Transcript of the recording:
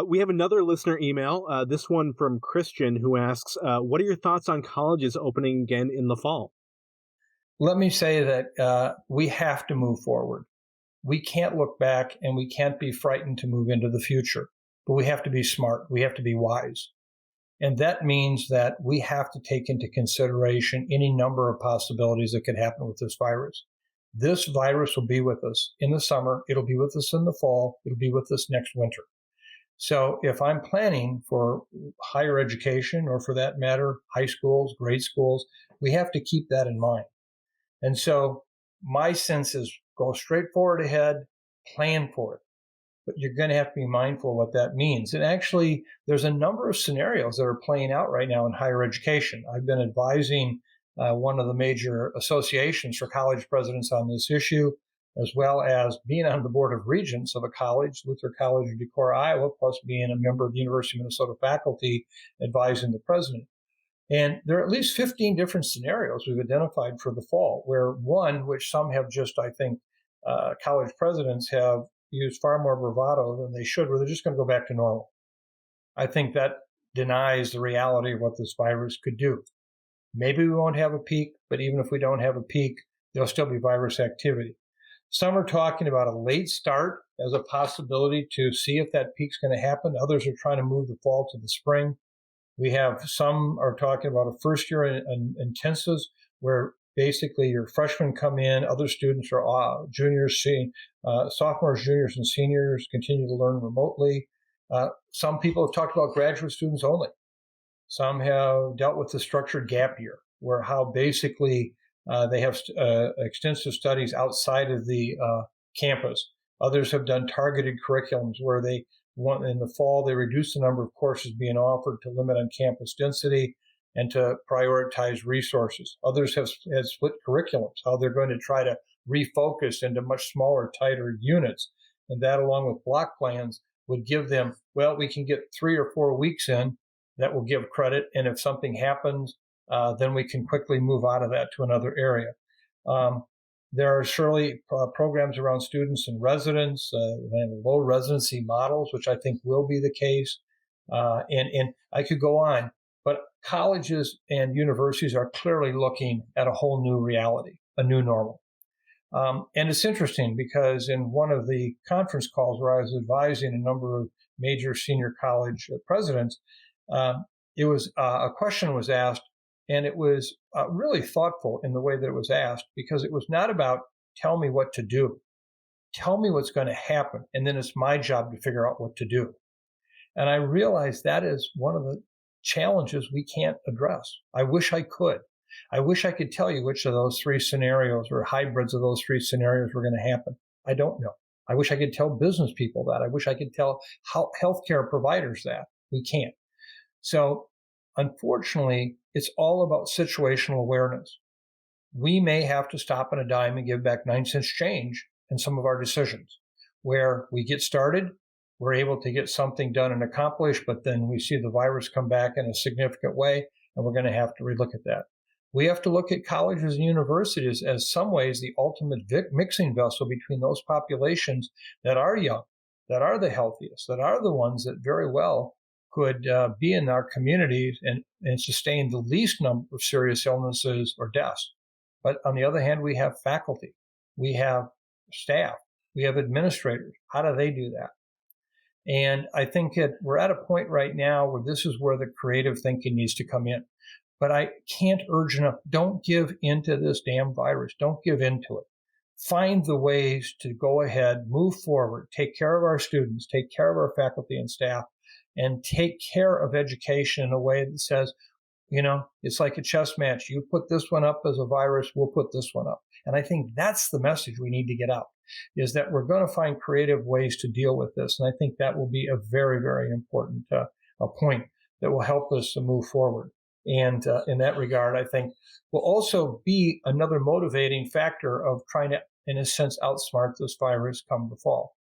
We have another listener email, this one from Christian, who asks, what are your thoughts on colleges opening again in the fall? Let me say that we have to move forward. We can't look back and we can't be frightened to move into the future, but we have to be smart. We have to be wise. And that means that we have to take into consideration any number of possibilities that could happen with this virus. This virus will be with us in the summer. It'll be with us in the fall. It'll be with us next winter. So if I'm planning for higher education, or for that matter, high schools, grade schools, we have to keep that in mind. And so my sense is go straight forward ahead, plan for it. But you're going to have to be mindful of what that means. And actually, there's a number of scenarios that are playing out right now in higher education. I've been advising one of the major associations for college presidents on this issue, as well as being on the board of regents of a college, Luther College of Decorah, Iowa, plus being a member of the University of Minnesota faculty advising the president. And there are at least 15 different scenarios we've identified for the fall, where one, which some have just, I think, college presidents have used far more bravado than they should, where they're just going to go back to normal. I think that denies the reality of what this virus could do. Maybe we won't have a peak, but even if we don't have a peak, there'll still be virus activity. Some are talking about a late start as a possibility to see if that peak's going to happen. Others are trying to move the fall to the spring. We have some are talking about a first year in intensives where basically your freshmen come in, other students are juniors, sophomores, juniors, and seniors continue to learn remotely. Some people have talked about graduate students only. Some have dealt with the structured gap year, where how basically they have extensive studies outside of the campus. Others have done targeted curriculums where in the fall, they reduce the number of courses being offered to limit on-campus density and to prioritize resources. Others have split curriculums, how they're going to try to refocus into much smaller, tighter units. And that, along with block plans, would give them, well, we can get 3 or 4 weeks in. That will give credit. And if something happens, then we can quickly move out of that to another area. There are surely programs around students and residents, low residency models, which I think will be the case. And I could go on, but colleges and universities are clearly looking at a whole new reality, a new normal. And it's interesting because in one of the conference calls where I was advising a number of major senior college presidents, it was a question was asked, and it was really thoughtful in the way that it was asked, because it was not about tell me what to do. Tell me what's going to happen, and then it's my job to figure out what to do. And I realized that is one of the challenges we can't address. I wish I could. I wish I could tell you which of those 3 scenarios or hybrids of those 3 scenarios were going to happen. I don't know. I wish I could tell business people that. I wish I could tell healthcare providers that. We can't. So unfortunately, it's all about situational awareness. We may have to stop on a dime and give back 9 cents change in some of our decisions, where we get started, we're able to get something done and accomplished, but then we see the virus come back in a significant way, and we're going to have to relook at that. We have to look at colleges and universities as some ways the ultimate mixing vessel between those populations that are young, that are the healthiest, that are the ones that very well could be in our communities and sustain the least number of serious illnesses or deaths. But on the other hand, we have faculty, we have staff, we have administrators. How do they do that? And I think we're at a point right now where this is where the creative thinking needs to come in. But I can't urge enough, don't give into this damn virus. Don't give into it. Find the ways to go ahead, move forward, take care of our students, take care of our faculty and staff, and take care of education in a way that says, it's like a chess match. You put this one up as a virus, we'll put this one up. And I think that's the message we need to get out, is that we're going to find creative ways to deal with this. And I think that will be a very, very important a point that will help us to move forward. And in that regard, I think will also be another motivating factor of trying to, in a sense, outsmart this virus come the fall.